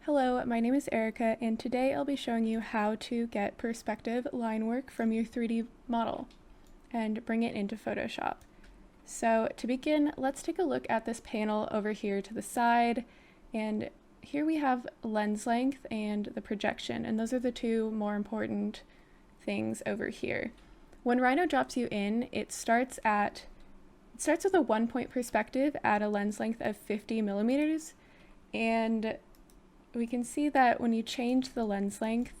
Hello, my name is Erica, and today I'll be showing you how to get perspective line work from your 3D model and bring it into Photoshop. So to begin, let's take a look at this panel over here to the side, and here we have lens length and the projection, and those are the two more important things over here. When Rhino drops you in, it starts with a 1-point perspective at a lens length of 50 millimeters, and we can see that when you change the lens length,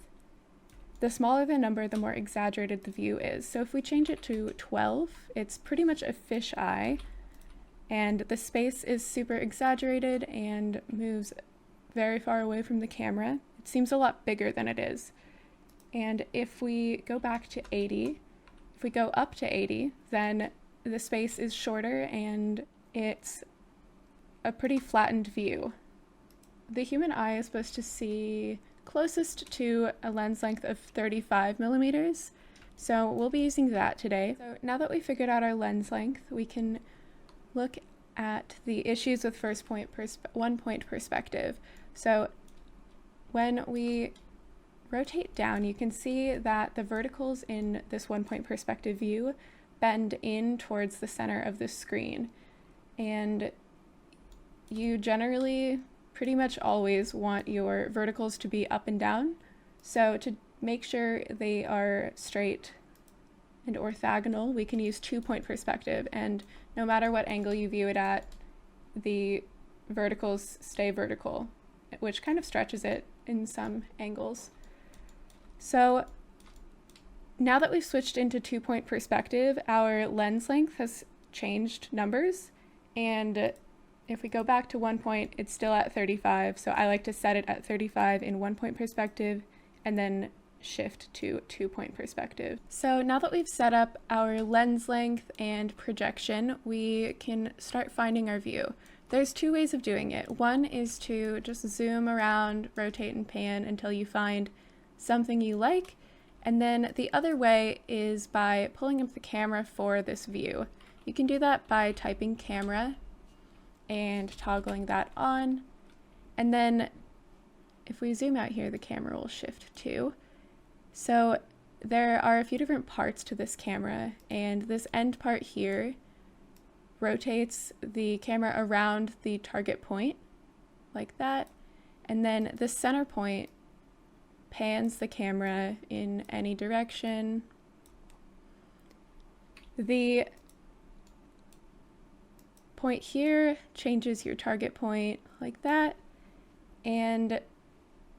the smaller the number, the more exaggerated the view is. So if we change it to 12, it's pretty much a fisheye, and the space is super exaggerated and moves very far away from the camera. It seems a lot bigger than it is. And if we go back to 80, if we go up to 80, then the space is shorter and it's a pretty flattened view. The human eye is supposed to see closest to a lens length of 35 millimeters, so we'll be using that today. So now that we figured out our lens length, we can look at the issues with 1-point perspective. So when we rotate down, you can see that the verticals in this 1-point perspective view bend in towards the center of the screen, and you generally pretty much always want your verticals to be up and down. So to make sure they are straight and orthogonal, we can use 2-point perspective, and no matter what angle you view it at, the verticals stay vertical, which kind of stretches it in some angles. So now that we've switched into 2-point perspective, our lens length has changed numbers, and if we go back to 1 point, it's still at 35, so I like to set it at 35 in 1-point perspective and then shift to 2-point perspective. So now that we've set up our lens length and projection, we can start finding our view. There's two ways of doing it. One is to just zoom around, rotate and pan until you find something you like, and then the other way is by pulling up the camera for this view. You can do that by typing camera and toggling that on, and then if we zoom out here, the camera will shift too. So there are a few different parts to this camera, and this end part here rotates the camera around the target point like that, and then the center point pans the camera in any direction. The point here changes your target point like that, and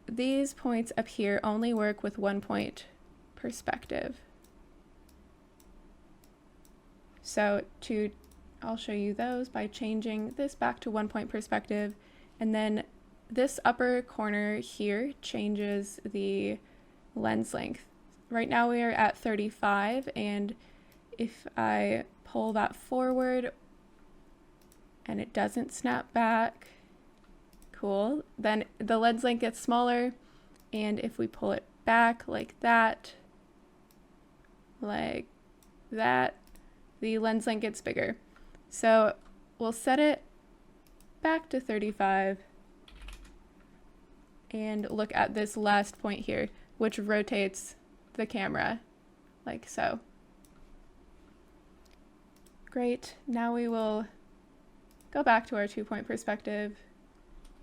these points up here only work with 1-point perspective. So I'll show you those by changing this back to 1-point perspective, and then this upper corner here changes the lens length. Right now we are at 35, and if I pull that forward and it doesn't snap back, cool, then the lens length gets smaller, and if we pull it back like that, the lens length gets bigger. So we'll set it back to 35 and look at this last point here, which rotates the camera like so. Great, now we will go back to our 2-point perspective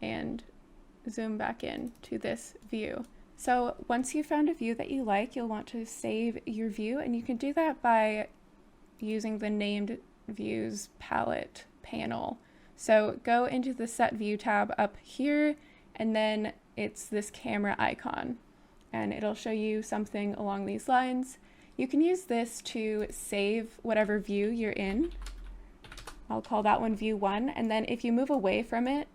and zoom back in to this view. So once you've found a view that you like, you'll want to save your view, and you can do that by using the named views palette panel. So go into the set view tab up here, and then it's this camera icon, and it'll show you something along these lines. You can use this to save whatever view you're in. I'll call that one view 1, and then if you move away from it,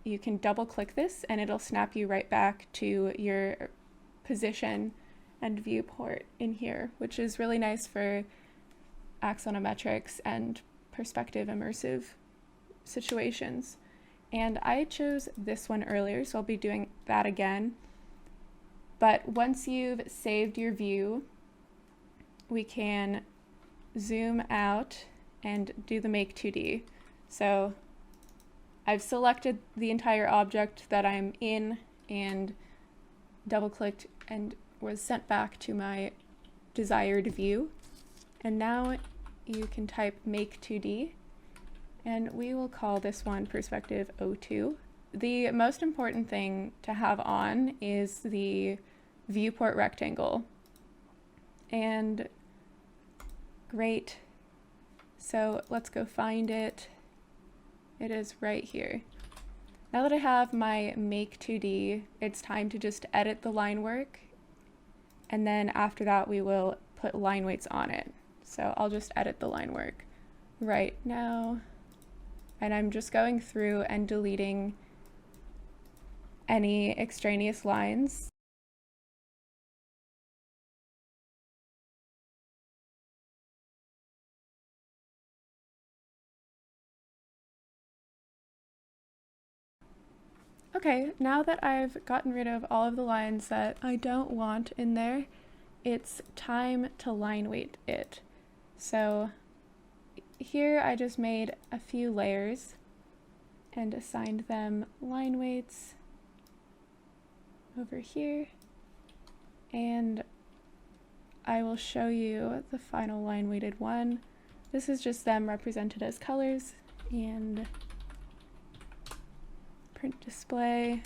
you can double click this and it'll snap you right back to your position and viewport in here, which is really nice for axonometrics and perspective immersive situations. And I chose this one earlier, so I'll be doing that again. But once you've saved your view, we can zoom out and do the make 2D. So I've selected the entire object that I'm in, and double-clicked and was sent back to my desired view. And now you can type make 2D, and we will call this one perspective 02. The most important thing to have on is the viewport rectangle. And great. So let's go find it. It is right here. Now that I have my make 2D, it's time to just edit the line work. And then after that, we will put line weights on it. So I'll just edit the line work right now. And I'm just going through and deleting any extraneous lines. Okay, now that I've gotten rid of all of the lines that I don't want in there, it's time to line weight it. So here I just made a few layers and assigned them line weights over here, and I will show you the final line weighted one. This is just them represented as colors, and print display,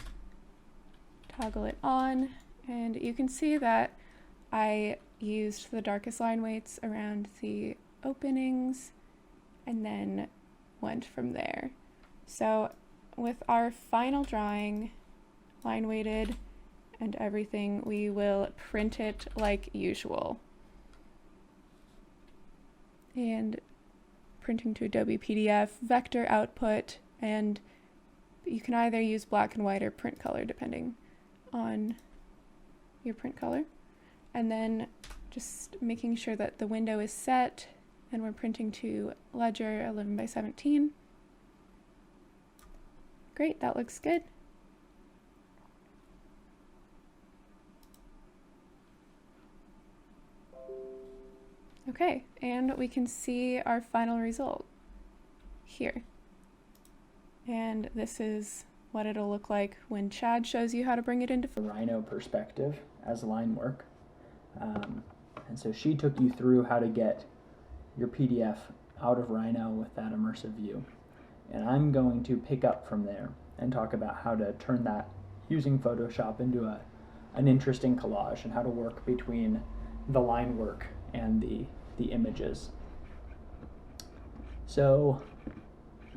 toggle it on, and you can see that I used the darkest line weights around the openings and then went from there. So with our final drawing line weighted and everything, we will print it like usual. And printing to Adobe PDF, vector output, and you can either use black and white or print color depending on your print color. And then just making sure that the window is set, and we're printing to Ledger 11 by 17. Great, that looks good. Okay, and we can see our final result here. And this is what it'll look like when Chad shows you how to bring it into the Rhino perspective as line work. And so she took you through how to get your PDF out of Rhino with that immersive view. And I'm going to pick up from there and talk about how to turn that using Photoshop into an interesting collage, and how to work between the line work and the images. So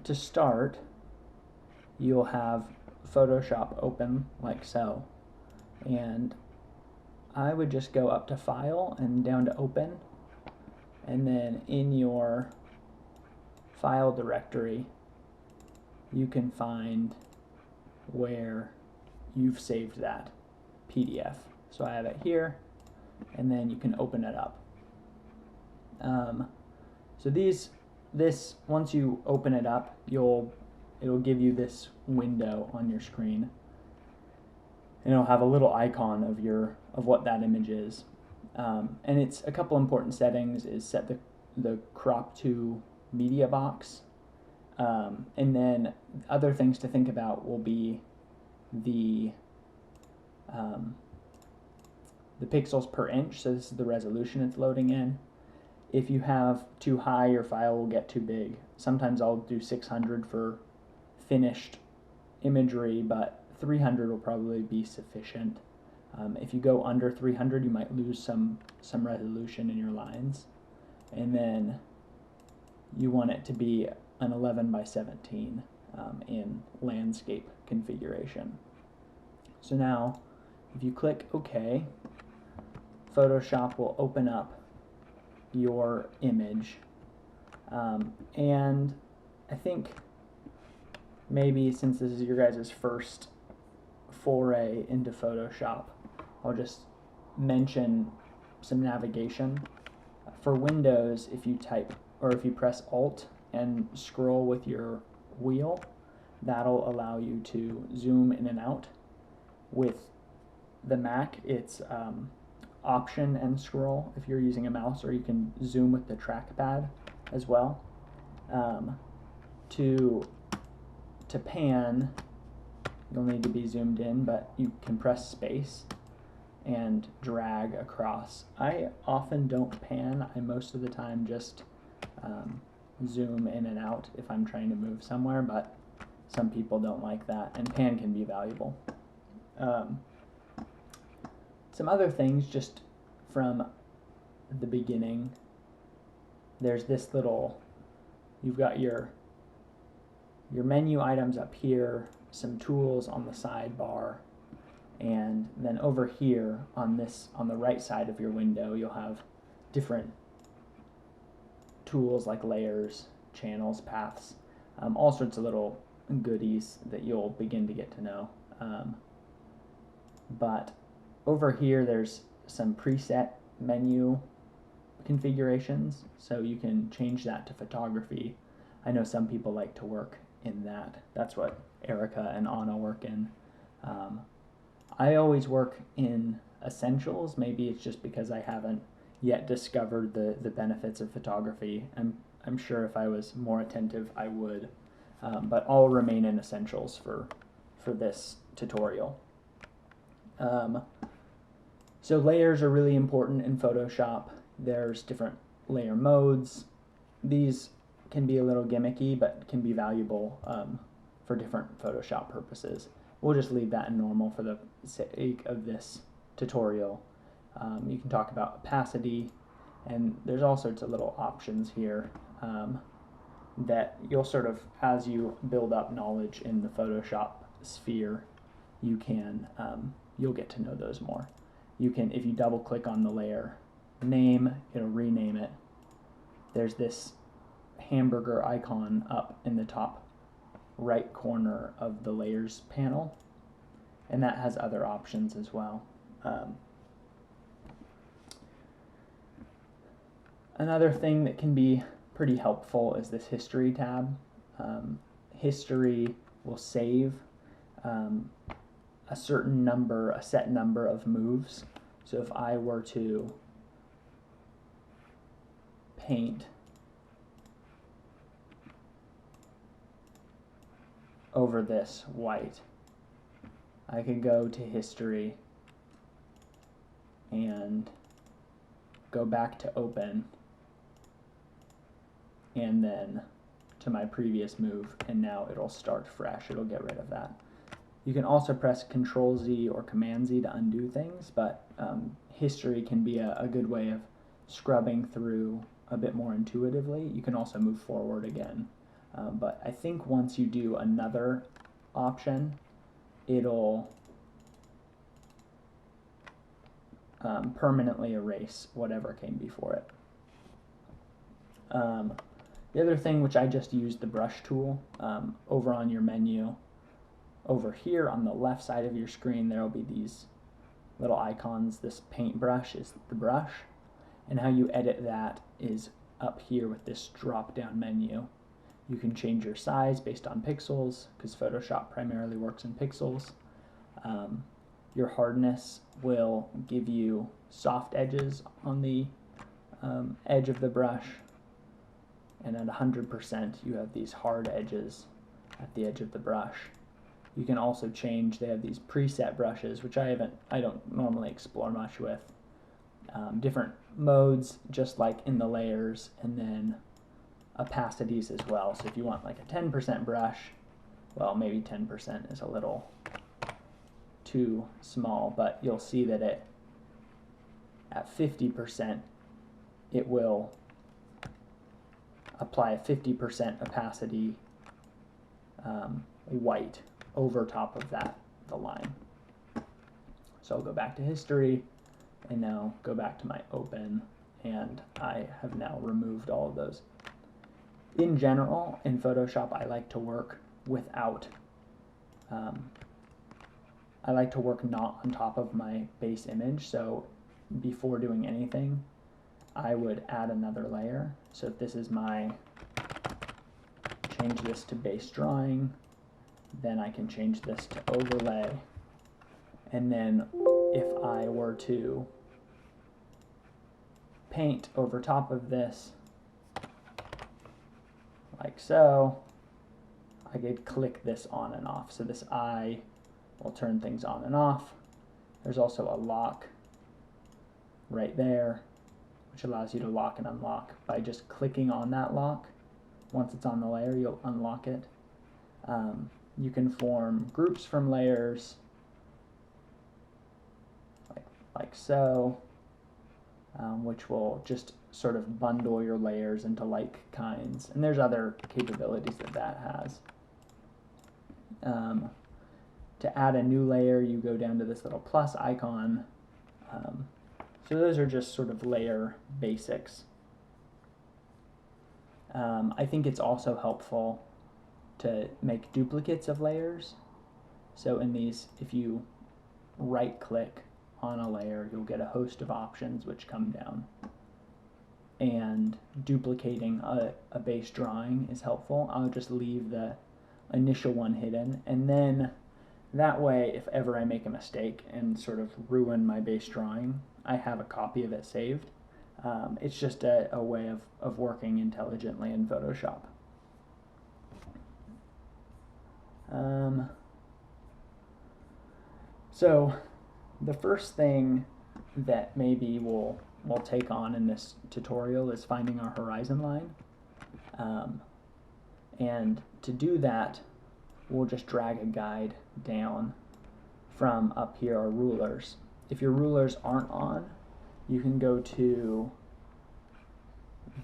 to start, you'll have Photoshop open like so, and I would just go up to File and down to Open, and then in your file directory you can find where you've saved that PDF. So I have it here, and then you can open it up. So this once you open it up, it'll give you this window on your screen, and it'll have a little icon of what that image is. And it's a couple important settings is set the crop to media box, and then other things to think about will be the pixels per inch. So this is the resolution it's loading in. If you have too high, your file will get too big. Sometimes I'll do 600 for finished imagery, but 300 will probably be sufficient. If you go under 300, you might lose some resolution in your lines. And then you want it to be an 11 by 17 in landscape configuration. So now, if you click OK, Photoshop will open up your image. And I think maybe since this is your guys' first foray into Photoshop, I'll just mention some navigation. For Windows, if you type or if you press Alt and scroll with your wheel, that'll allow you to zoom in and out. With the Mac, it's Option and scroll if you're using a mouse, or you can zoom with the trackpad as well. To pan, you'll need to be zoomed in, but you can press space and drag across. I often don't pan. I most of the time just zoom in and out if I'm trying to move somewhere, but some people don't like that, and pan can be valuable. Some other things just from the beginning, there's this little, you've got your menu items up here, some tools on the sidebar, and then over here on the right side of your window, you'll have different tools like layers, channels, paths, all sorts of little goodies that you'll begin to get to know. But over here, there's some preset menu configurations, so you can change that to photography. I know some people like to work in that. That's what Erica and Anna work in. I always work in essentials. Maybe it's just because I haven't yet discovered the benefits of photography. I'm sure if I was more attentive, I would. But I'll remain in essentials for this tutorial. So layers are really important in Photoshop. There's different layer modes. These can be a little gimmicky, but can be valuable for different Photoshop purposes. We'll just leave that in normal for the sake of this tutorial. You can talk about opacity, and there's all sorts of little options here that you'll sort of, as you build up knowledge in the Photoshop sphere, you can you'll get to know those more. You can, if you double click on the layer name, it'll rename it. There's this hamburger icon up in the top right corner of the layers panel, and that has other options as well. Another thing that can be pretty helpful is this history tab. History will save a certain number, a set number of moves. So if I were to paint over this white, I could go to history and go back to open, and then to my previous move, and now it'll start fresh. It'll get rid of that. You can also press Control-Z or Command-Z to undo things, but history can be a good way of scrubbing through a bit more intuitively. You can also move forward again. But I think once you do another option, it'll permanently erase whatever came before it. The other thing, which I just used the brush tool, over on your menu, over here on the left side of your screen, there will be these little icons. This paintbrush is the brush, and how you edit that is up here with this drop-down menu. You can change your size based on pixels, because Photoshop primarily works in pixels. Your hardness will give you soft edges on the edge of the brush, and at 100% you have these hard edges at the edge of the brush. You can also change, they have these preset brushes, which I don't normally explore much with. Different modes, just like in the layers, and then opacities as well. So if you want like a 10% brush, well, maybe 10% is a little too small, but you'll see that at 50%, it will apply a 50% opacity white over top of the line. So I'll go back to history, and now go back to my open, and I have now removed all of those. In general, in Photoshop, I like to work without, I like to work not on top of my base image. So before doing anything, I would add another layer. So if this is change this to base drawing, then I can change this to overlay. And then if I were to paint over top of this, like so, I could click this on and off. So this eye will turn things on and off. There's also a lock right there, which allows you to lock and unlock by just clicking on that lock. Once it's on the layer, you'll unlock it. You can form groups from layers, like so, which will just sort of bundle your layers into like kinds. And there's other capabilities that has. To add a new layer, you go down to this little plus icon. So those are just sort of layer basics. I think it's also helpful to make duplicates of layers. So in these, if you right click on a layer, you'll get a host of options which come down. And duplicating a base drawing is helpful. I'll just leave the initial one hidden, and then that way, if ever I make a mistake and sort of ruin my base drawing, I have a copy of it saved. It's just a way of working intelligently in Photoshop. So the first thing that maybe we'll take on in this tutorial is finding our horizon line. And to do that, we'll just drag a guide down from up here, our rulers. If your rulers aren't on, you can go to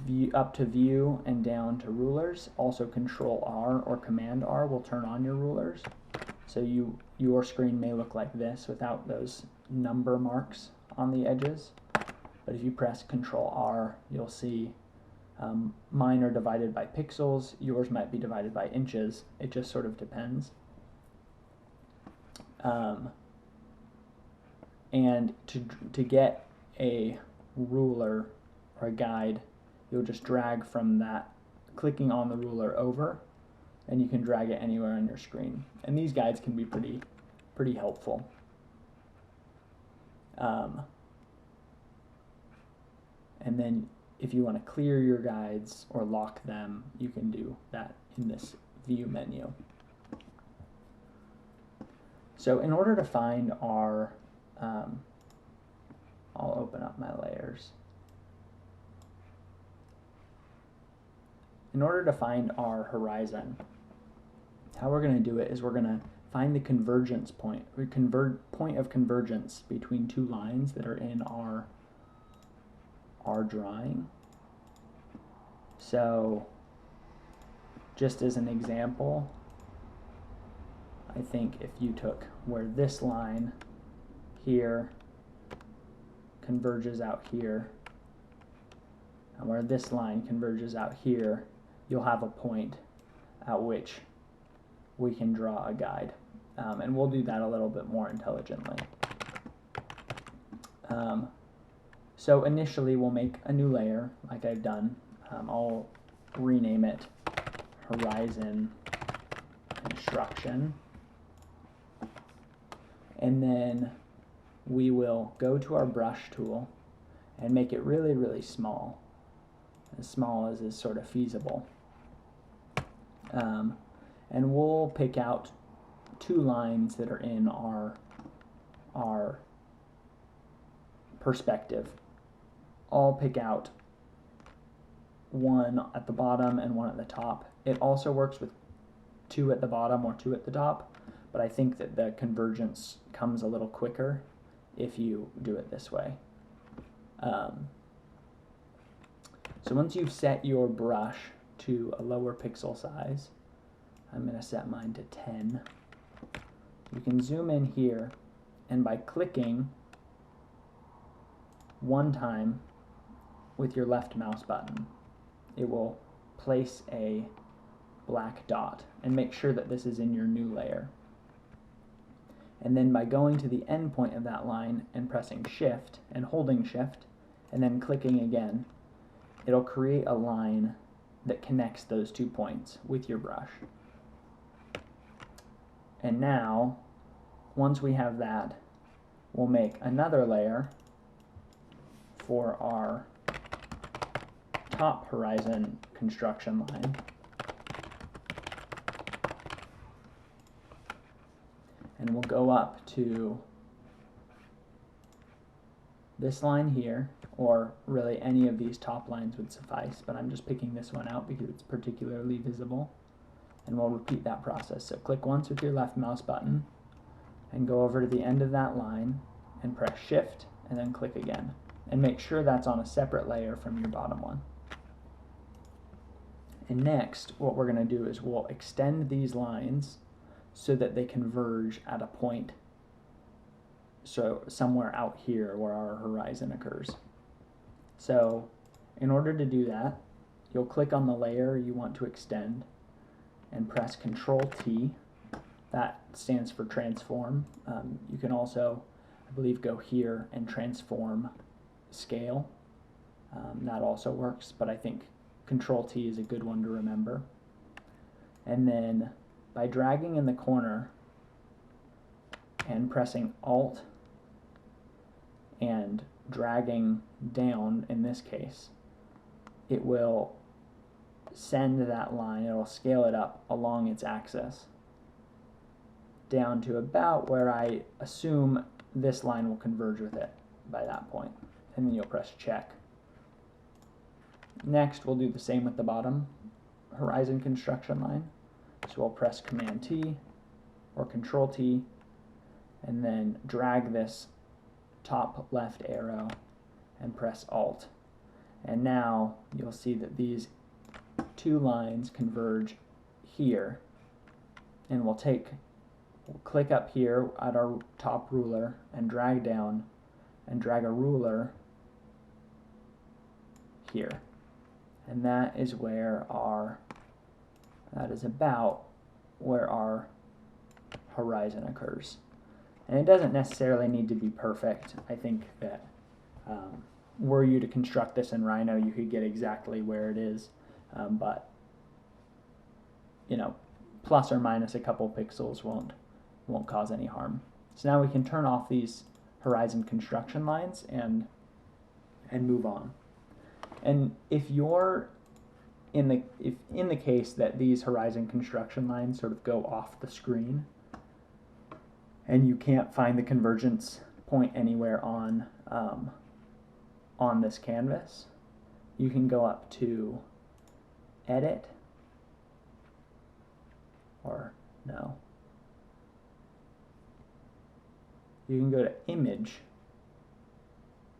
view, up to view and down to rulers. Also Control R or Command R will turn on your rulers. So your screen may look like this without those number marks on the edges. But if you press Control R, you'll see mine are divided by pixels, yours might be divided by inches. It just sort of depends. And to get a ruler or a guide, you'll just drag from that, clicking on the ruler over, and you can drag it anywhere on your screen. And these guides can be pretty helpful. And then if you want to clear your guides or lock them, you can do that in this view menu. So in order to find our, I'll open up my layers. In order to find our horizon, how we're going to do it is we're going to find the convergence point, or point of convergence between two lines that are in our drawing. So just as an example, I think if you took where this line here converges out here, and where this line converges out here, you'll have a point at which we can draw a guide. And we'll do that a little bit more intelligently. So initially we'll make a new layer like I've done. I'll rename it Horizon Construction. And then we will go to our brush tool and make it really, really small as is sort of feasible. And we'll pick out two lines that are in our perspective. I'll pick out one at the bottom and one at the top. It also works with two at the bottom or two at the top, but I think that the convergence comes a little quicker if you do it this way. So once you've set your brush to a lower pixel size, I'm going to set mine to 10. You can zoom in here, and by clicking one time with your left mouse button, it will place a black dot, and make sure that this is in your new layer. And then by going to the end point of that line and pressing Shift and holding Shift and then clicking again, it'll create a line that connects those 2 points with your brush. And now, once we have that, we'll make another layer for our top horizon construction line. and we'll go up to this line here, or really any of these top lines would suffice, but I'm just picking this one out because it's particularly visible, and we'll repeat that process. So click once with your left mouse button and go over to the end of that line and press shift and then click again, and make sure that's on a separate layer from your bottom one. And next what we're going to do is we'll extend these lines so that they converge at a point, so somewhere out here where our horizon occurs. So in order to do that, you'll click on the layer you want to extend and press Control T. That stands for transform. You can also, I believe, go here and transform scale. That also works, but I think Control T is a good one to remember. And then by dragging in the corner and pressing Alt and dragging down, in this case, it will send that line, it'll scale it up along its axis down to about where I assume this line will converge with it by that point, and then you'll press check. Next we'll do the same with the bottom horizon construction line, so we'll press Command T or Control T and then drag this top left arrow and press Alt, and now you'll see that these two lines converge here, and we'll click up here at our top ruler and drag down and drag a ruler here, and that is about where our horizon occurs. And it doesn't necessarily need to be perfect. I think that were you to construct this in Rhino, you could get exactly where it is, but you know, plus or minus a couple pixels won't cause any harm. So now we can turn off these horizon construction lines and move on. And if you're in the case that these horizon construction lines sort of go off the screen and you can't find the convergence point anywhere on this canvas, you can go up to Edit, or no, you can go to Image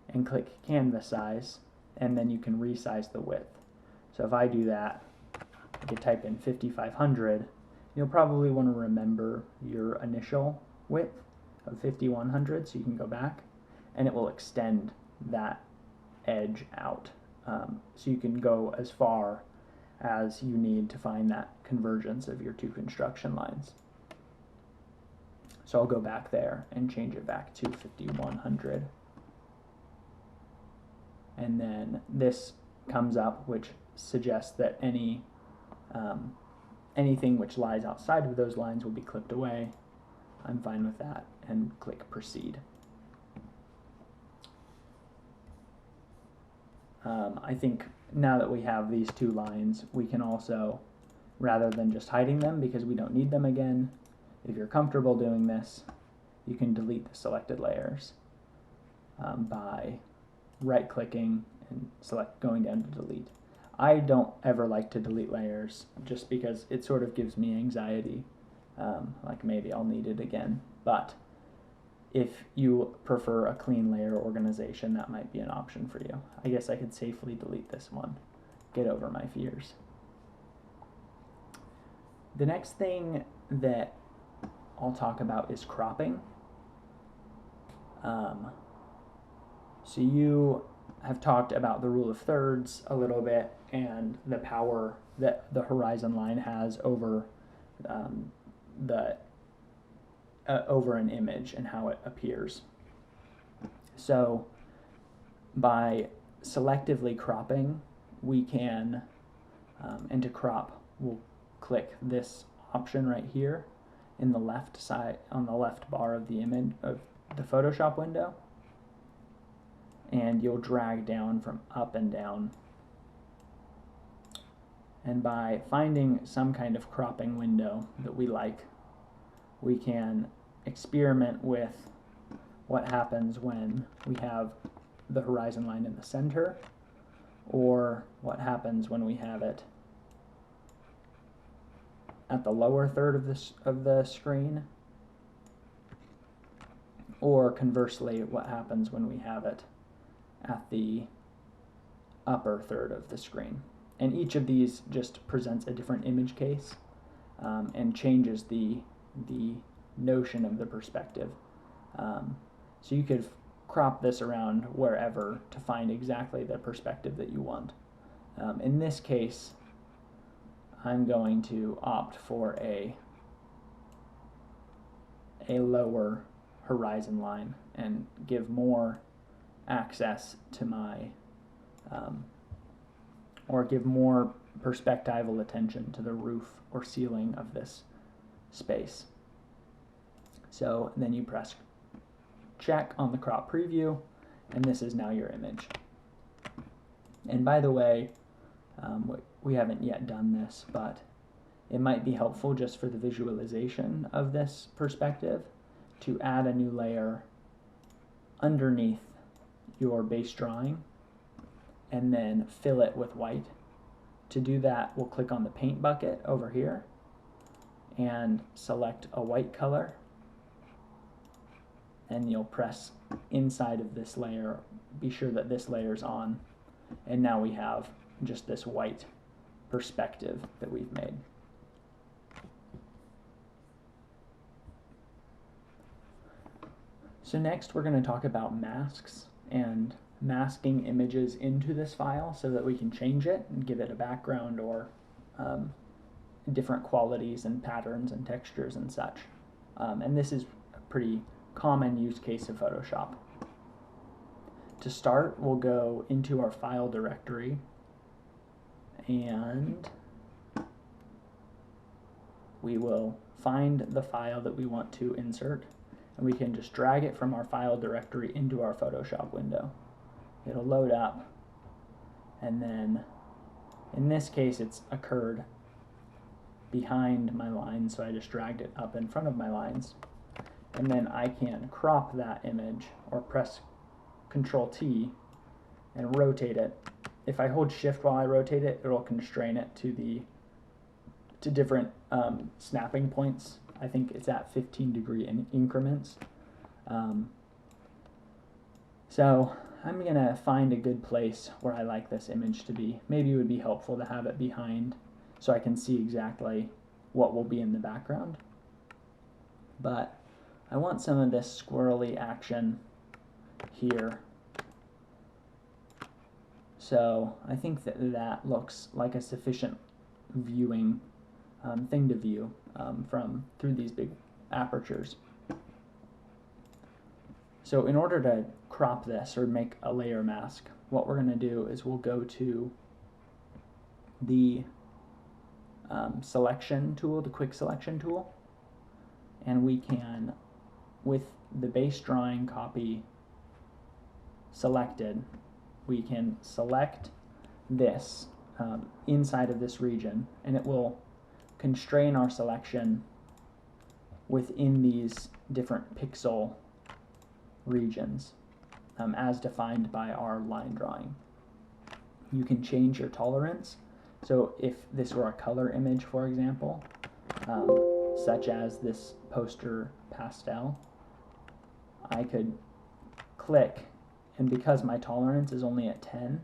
and click Canvas Size, and then you can resize the width. So if I do that, I could type in 5500. You'll probably want to remember your initial width of 5100, so you can go back, and it will extend that edge out. So you can go as far as you need to find that convergence of your two construction lines. So I'll go back there and change it back to 5100. And then this comes up, which suggests that anything which lies outside of those lines will be clipped away. I'm fine with that, and click Proceed. I think now that we have these two lines, we can also, rather than just hiding them because we don't need them again, if you're comfortable doing this, you can delete the selected layers by right-clicking and going down to delete. I don't ever like to delete layers just because it sort of gives me anxiety, like maybe I'll need it again. But if you prefer a clean layer organization, that might be an option for you. I guess I could safely delete this one. Get over my fears. The next thing that I'll talk about is cropping. So you have talked about the rule of thirds a little bit and the power that the horizon line has over over an image and how it appears. So by selectively cropping, we can, and to crop, we'll click this option right here in the left side, on the left bar of the image of the Photoshop window, and you'll drag down from up and down. And by finding some kind of cropping window that we like, we can experiment with what happens when we have the horizon line in the center, or what happens when we have it at the lower third of the screen, or conversely, what happens when we have it at the upper third of the screen. And each of these just presents a different image case and changes the notion of the perspective. So you could crop this around wherever to find exactly the perspective that you want. In this case, I'm going to opt for a lower horizon line and give more access to my, or give more perspectival attention to the roof or ceiling of this space. So then you press check on the crop preview, and this is now your image. And by the way, we haven't yet done this, but it might be helpful just for the visualization of this perspective to add a new layer underneath your base drawing and then fill it with white. To do that, we'll click on the paint bucket over here and select a white color, and you'll press inside of this layer, be sure that this layer's on, and now we have just this white perspective that we've made. So next we're going to talk about masks and masking images into this file so that we can change it and give it a background or different qualities and patterns and textures and such. And this is a pretty common use case of Photoshop. To start, we'll go into our file directory and we will find the file that we want to insert, and we can just drag it from our file directory into our Photoshop window. It'll load up, and then in this case it's occurred behind my lines, so I just dragged it up in front of my lines. And then I can crop that image or press Control T and rotate it. If I hold Shift while I rotate it, it'll constrain it to different snapping points. I think it's at 15-degree increments. So I'm going to find a good place where I like this image to be. Maybe it would be helpful to have it behind so I can see exactly what will be in the background. But I want some of this squirrely action here. So I think that looks like a sufficient viewing thing to view from through these big apertures. So in order to crop this or make a layer mask, what we're going to do is we'll go to the selection tool, the quick selection tool, and we can, with the base drawing copy selected, we can select this inside of this region, and it will constrain our selection within these different pixel regions as defined by our line drawing. You can change your tolerance. So if this were a color image, for example, such as this poster pastel, I could click, and because my tolerance is only at 10,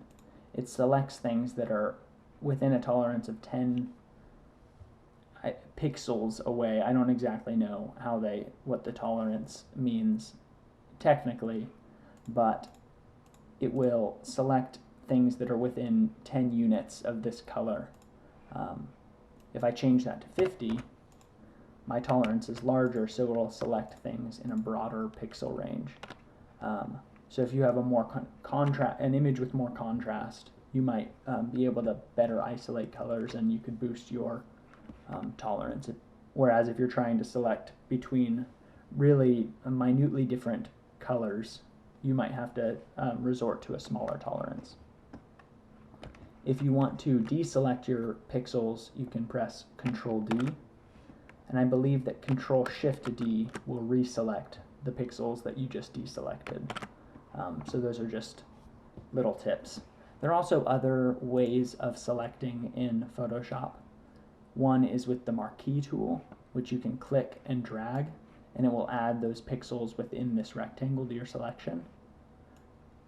it selects things that are within a tolerance of 10 pixels away. I don't exactly know what the tolerance means technically, but it will select things that are within 10 units of this color. If I change that to 50, my tolerance is larger, so it will select things in a broader pixel range. So if you have a more an image with more contrast, you might be able to better isolate colors, and you could boost your tolerance. Whereas if you're trying to select between really minutely different colors, you might have to resort to a smaller tolerance. If you want to deselect your pixels, you can press Control D, And I believe that Control-Shift-D will reselect the pixels that you just deselected. So those are just little tips. There are also other ways of selecting in Photoshop. One is with the marquee tool, which you can click and drag, and it will add those pixels within this rectangle to your selection.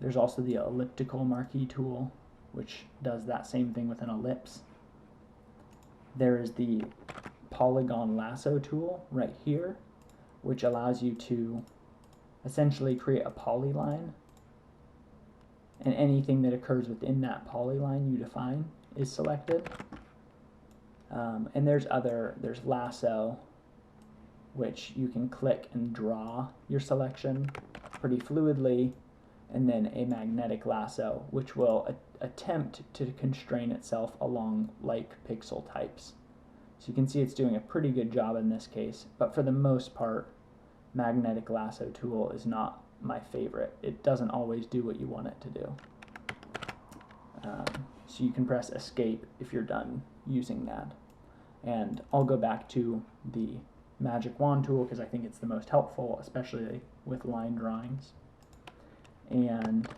There's also the elliptical marquee tool, which does that same thing with an ellipse. There is the polygon lasso tool right here, which allows you to essentially create a polyline, and anything that occurs within that polyline you define is selected. And there's lasso, which you can click and draw your selection pretty fluidly, and then a magnetic lasso, which will attempt to constrain itself along like pixel types. So you can see it's doing a pretty good job in this case, but for the most part, magnetic lasso tool is not my favorite. It doesn't always do what you want it to do. So you can press escape if you're done using that. And I'll go back to the magic wand tool because I think it's the most helpful, especially with line drawings. And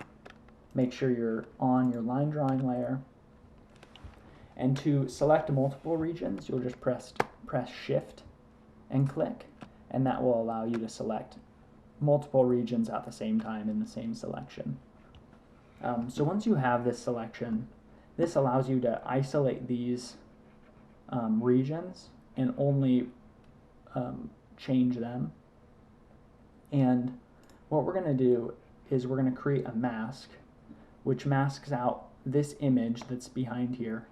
make sure you're on your line drawing layer. And to select multiple regions, you'll just press Shift and click, and that will allow you to select multiple regions at the same time in the same selection. So once you have this selection, this allows you to isolate these regions and only change them. And what we're going to do is we're going to create a mask which masks out this image that's behind here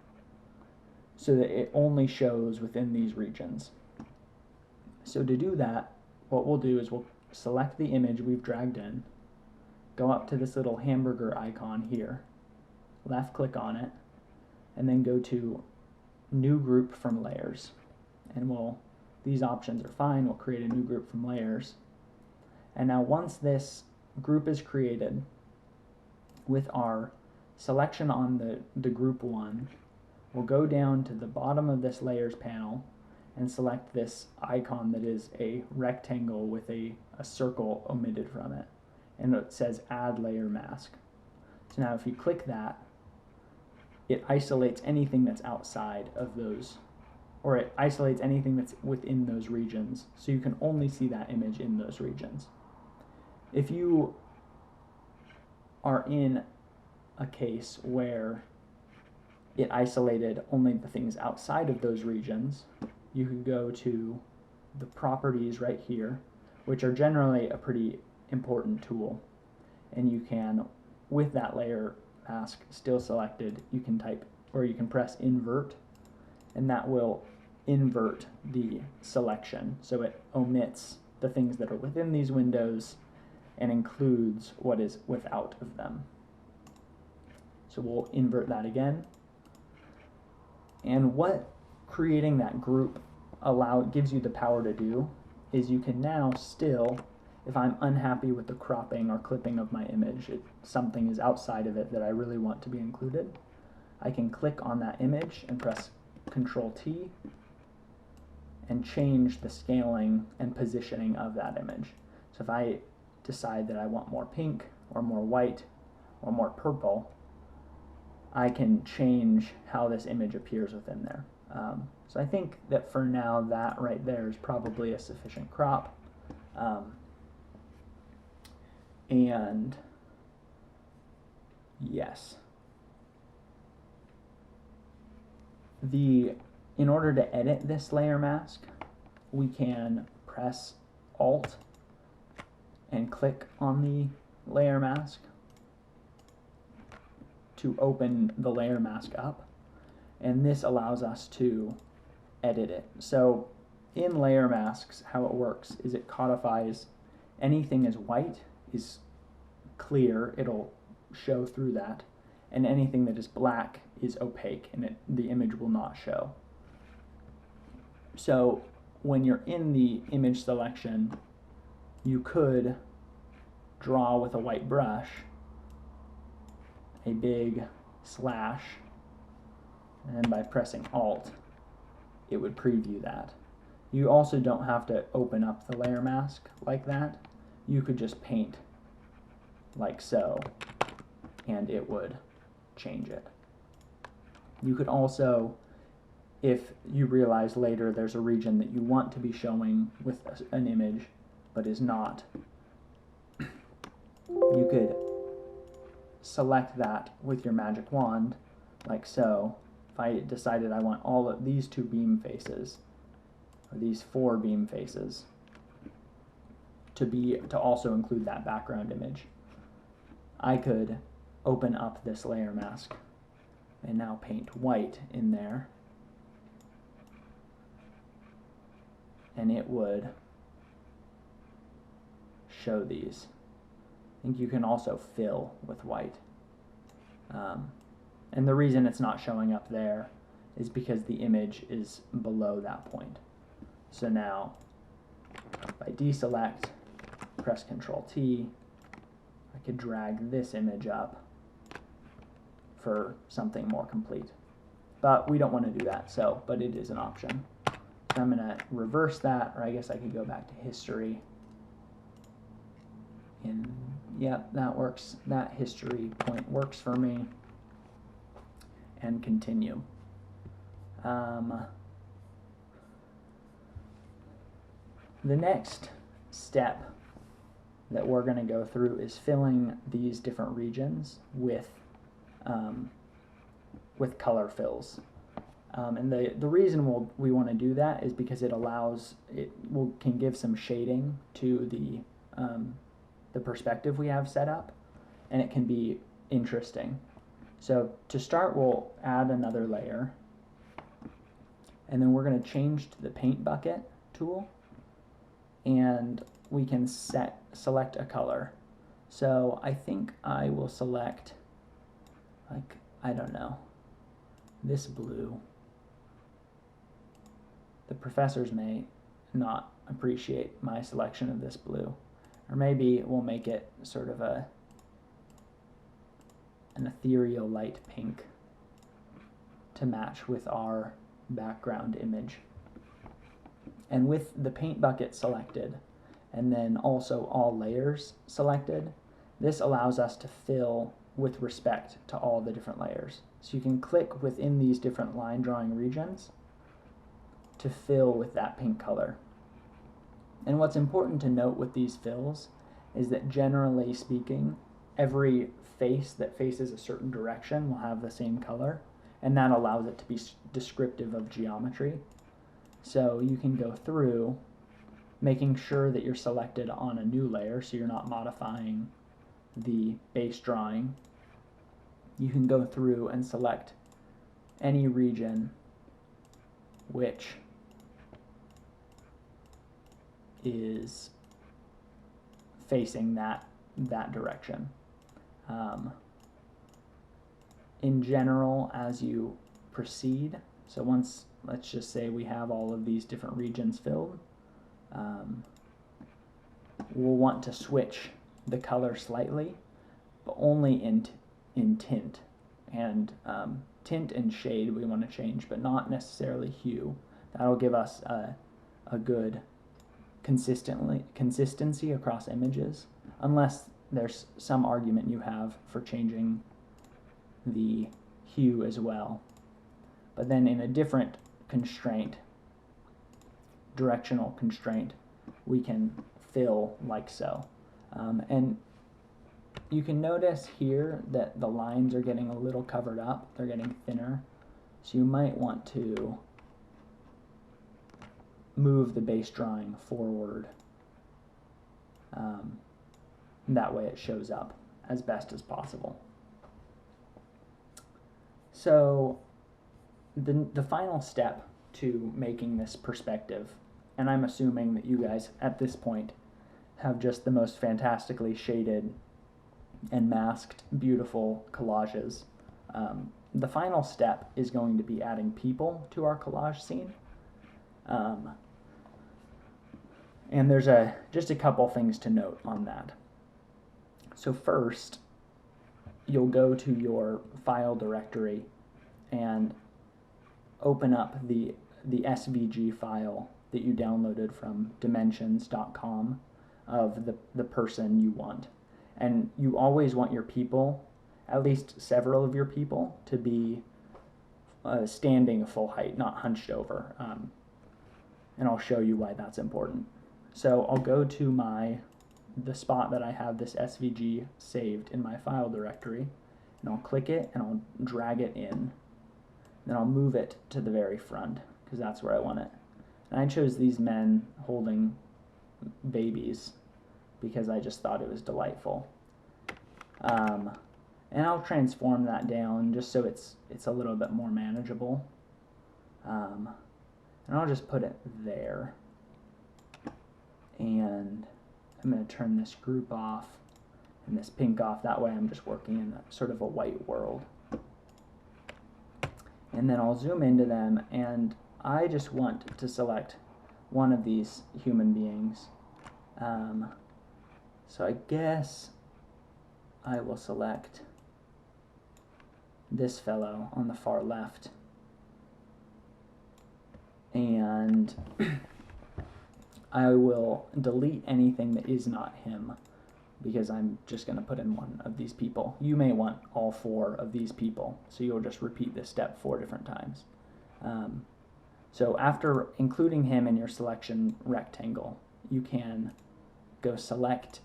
so that it only shows within these regions. So to do that, what we'll do is we'll select the image we've dragged in, go up to this little hamburger icon here, left click on it, and then go to New Group from Layers. And these options are fine, we'll create a new group from layers. And now once this group is created, with our selection on the group one, we'll go down to the bottom of this layers panel and select this icon that is a rectangle with a circle omitted from it. And it says add layer mask. So now if you click that, it isolates anything that's outside of those, or it isolates anything that's within those regions, so you can only see that image in those regions. If you are in a case where it isolated only the things outside of those regions, you can go to the properties right here, which are generally a pretty important tool, and you can, with that layer mask still selected, you can type, or you can press invert, and that will invert the selection, so it omits the things that are within these windows and includes what is without of them. So we'll invert that again. And what creating that group gives you the power to do is you can now still, if I'm unhappy with the cropping or clipping of my image, something is outside of it that I really want to be included, I can click on that image and press Control-T and change the scaling and positioning of that image. So if I decide that I want more pink or more white or more purple, I can change how this image appears within there. So I think that for now that right there is probably a sufficient crop. And yes, in order to edit this layer mask, we can press Alt and click on the layer mask to open the layer mask up, and this allows us to edit it. So in layer masks, how it works is it codifies anything as white is clear, it'll show through that, and anything that is black is opaque, and the image will not show. So when you're in the image selection, you could draw with a white brush a big slash, and then by pressing Alt, it would preview that. You also don't have to open up the layer mask like that. You could just paint like so, and it would change it. You could also, if you realize later there's a region that you want to be showing with an image but is not, you could select that with your magic wand like so. If I decided I want all of these 2 beam faces, or these 4 beam faces, to also include that background image, I could open up this layer mask and now paint white in there, and it would show these. I think you can also fill with white. And the reason it's not showing up there is because the image is below that point. So now, if I deselect, press Ctrl T, I could drag this image up for something more complete. But we don't want to do that, but it is an option. So I'm going to reverse that, or I guess I could go back to history. And yep, that works. That history point works for me. And continue. The next step that we're going to go through is filling these different regions with color fills. And the reason we want to do that is because it can give some shading to the perspective we have set up, and it can be interesting. So to start, we'll add another layer, and then we're going to change to the paint bucket tool, and we can select a color. So I think I will select, like, I don't know, this blue. The professors may not appreciate my selection of this blue, or maybe we'll make it sort of an ethereal light pink to match with our background image. And with the paint bucket selected, and then also all layers selected, this allows us to fill with respect to all the different layers. So you can click within these different line drawing regions to fill with that pink color. And what's important to note with these fills is that, generally speaking, every face that faces a certain direction will have the same color, and that allows it to be descriptive of geometry. So you can go through making sure that you're selected on a new layer, so you're not modifying the base drawing. You can go through and select any region which is facing that direction. In general, as you proceed, so once, let's just say we have all of these different regions filled, we'll want to switch the color slightly, but only in tint. And tint and shade we want to change, but not necessarily hue. That'll give us a good consistency across images, unless there's some argument you have for changing the hue as well. But then in a different constraint, directional constraint, we can fill like so. And you can notice here that the lines are getting a little covered up, they're getting thinner, so you might want to move the base drawing forward. That way it shows up as best as possible. So the final step to making this perspective, and I'm assuming that you guys at this point have just the most fantastically shaded and masked beautiful collages. The final step is going to be adding people to our collage scene. And there's just a couple things to note on that. So first, you'll go to your file directory and open up the SVG file that you downloaded from dimensions.com of the person you want. And you always want your people, at least several of your people, to be standing full height, not hunched over. And I'll show you why that's important. So I'll go to the spot that I have this SVG saved in my file directory, and I'll click it and I'll drag it in. Then I'll move it to the very front because that's where I want it. And I chose these men holding babies because I just thought it was delightful. And I'll transform that down just so it's a little bit more manageable. And I'll just put it there. And I'm going to turn this group off and this pink off. That way I'm just working in sort of a white world. And then I'll zoom into them, and I just want to select one of these human beings. So I guess I will select this fellow on the far left. And I will delete anything that is not him, because I'm just going to put in one of these people. You may want all 4 of these people, so you'll just repeat this step 4 different times. So after including him in your selection rectangle, you can go select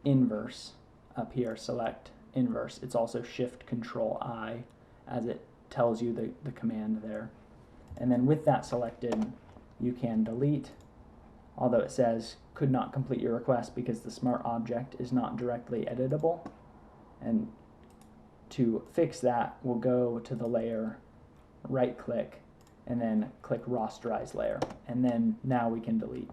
inverse up here, select inverse. It's also Shift-Control-I as it tells you the command there. And then with that selected, you can delete, although it says could not complete your request because the smart object is not directly editable. And to fix that, we'll go to the layer, right click, and then click rasterize layer. And then now we can delete.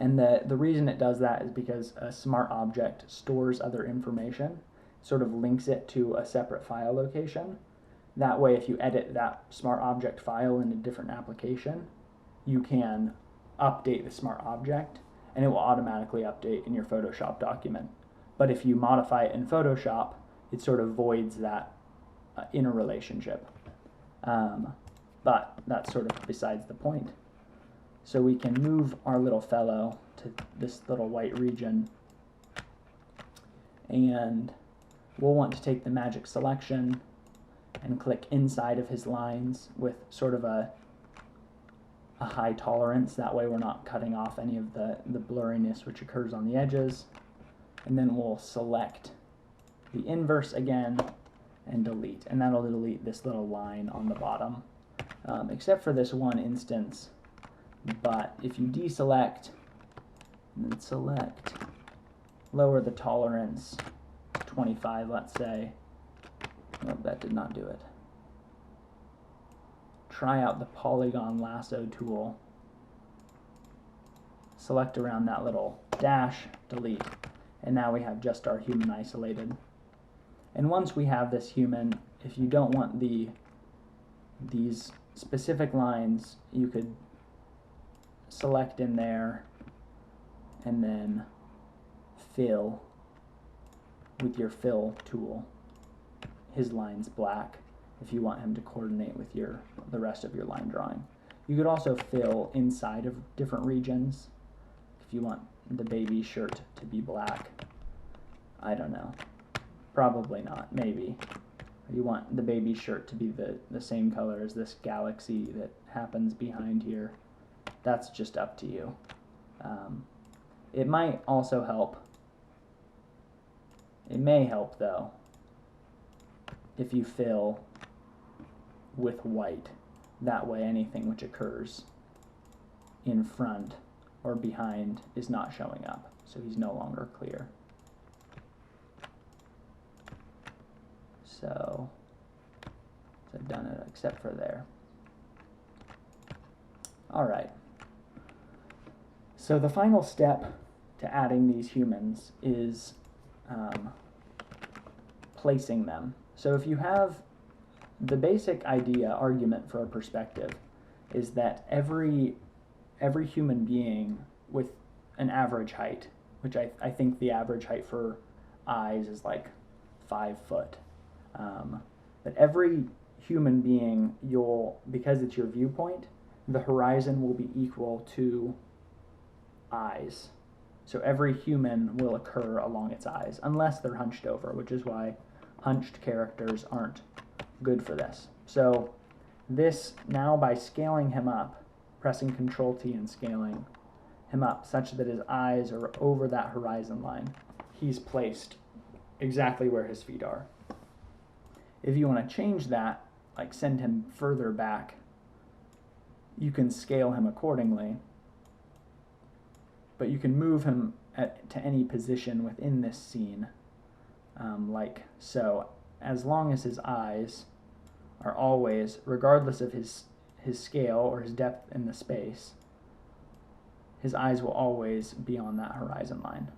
And the reason it does that is because a smart object stores other information, sort of links it to a separate file location. That way, if you edit that smart object file in a different application, you can update the smart object and it will automatically update in your Photoshop document. But if you modify it in Photoshop, it sort of voids that inner relationship. But that's sort of besides the point. So we can move our little fellow to this little white region, and we'll want to take the magic selection and click inside of his lines with sort of a high tolerance. That way we're not cutting off any of the blurriness which occurs on the edges. And then we'll select the inverse again and delete. And that'll delete this little line on the bottom, except for this one instance. But if you deselect and then select, lower the tolerance to 25, let's say. Nope, that did not do it. Try out the polygon lasso tool. Select around that little dash, delete. And now we have just our human isolated. And once we have this human, if you don't want these specific lines, you could select in there and then fill with your fill tool his lines black if you want him to coordinate with the rest of your line drawing. You could also fill inside of different regions if you want the baby shirt to be black. I don't know. Probably not. Maybe. You want the baby shirt to be the same color as this galaxy that happens behind here. That's just up to you. It might also help. It may help, though, if you fill with white. That way anything which occurs in front or behind is not showing up, so he's no longer clear. So I've done it except for there. Alright. So the final step to adding these humans is placing them. So if you have the basic argument for a perspective is that every human being with an average height, which I think the average height for eyes is like 5 foot. But every human being, because it's your viewpoint, the horizon will be equal to eyes. So every human will occur along its eyes, unless they're hunched over, which is why hunched characters aren't good for this. So this, now by scaling him up, pressing Control T and scaling him up such that his eyes are over that horizon line, he's placed exactly where his feet are. If you want to change that, like send him further back, you can scale him accordingly, but you can move him to any position within this scene, like so, as long as his eyes are always, regardless of his scale or his depth in the space, his eyes will always be on that horizon line.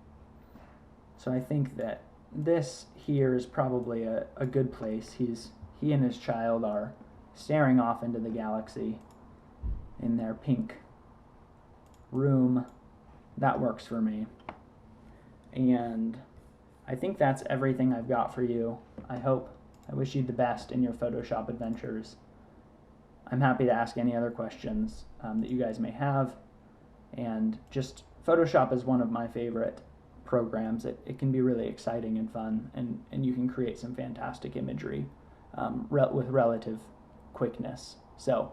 So I think that this here is probably a good place. He and his child are staring off into the galaxy in their pink room. That works for me. And I think that's everything I've got for you. I wish you the best in your Photoshop adventures. I'm happy to ask any other questions that you guys may have. And just Photoshop is one of my favorite programs. It can be really exciting and fun, and you can create some fantastic imagery with relative quickness. So